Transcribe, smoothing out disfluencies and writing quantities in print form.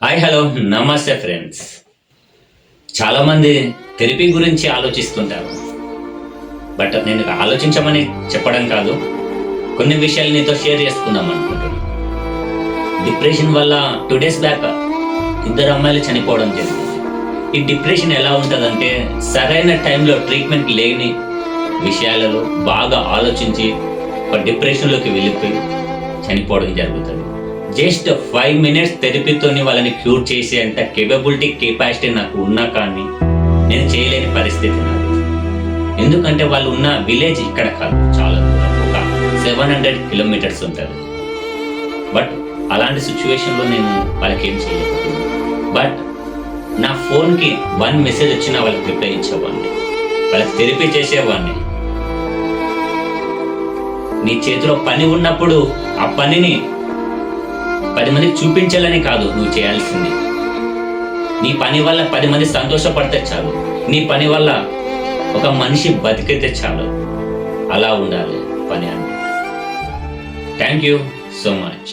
Hi hello నమస్తే friends. చాలామంది therapy గురించి ఆలోచిస్తుంటారు. బట్ నేను ఆలోచించమని చెప్పడం కాదు, కొన్ని విషయాలు నీతో షేర్ చేసుకుందాం అనుకుంటున్నాను. డిప్రెషన్ వల్ల 2 days బ్యాక్ 2 అమ్మాయిలు చనిపోవడం జరిగింది. ఈ డిప్రెషన్ ఎలా ఉంటుందంటే, సరైన టైంలో ట్రీట్మెంట్ లేని విషయాలలో బాగా ఆలోచించి ఒక డిప్రెషన్లోకి వెళ్ళిపోయి చనిపోవడం జరుగుతుంది. జస్ట్ 5 minutes థెరపీతోని వాళ్ళని క్యూర్ చేసే అంత కెపాసిటీ నాకు ఉన్నా కానీ నేను చేయలేని పరిస్థితి నాకు. ఎందుకంటే వాళ్ళు ఉన్న విలేజ్ ఇక్కడ కాదు, చాలా దూరం, ఒక 700 kilometers ఉంటుంది. బట్ అలాంటి సిచ్యువేషన్లో నేను వాళ్ళకి ఏం చేయలేకపోతున్నాను. బట్ నా ఫోన్కి 1 message వచ్చినా వాళ్ళకి రిప్లై ఇచ్చేవాడిని, వాళ్ళకి థెరపీ చేసేవాడిని. నీ చేతిలో పని ఉన్నప్పుడు ఆ పనిని 10 మందికి చూపించాలని కాదు నువ్వు చేయాల్సింది. నీ పని వల్ల 10 మంది సంతోషపడితే చాలు, నీ పని వల్ల ఒక మనిషి బతికితే చాలు. అలా ఉండాలి పని అంటే. Thank you so much.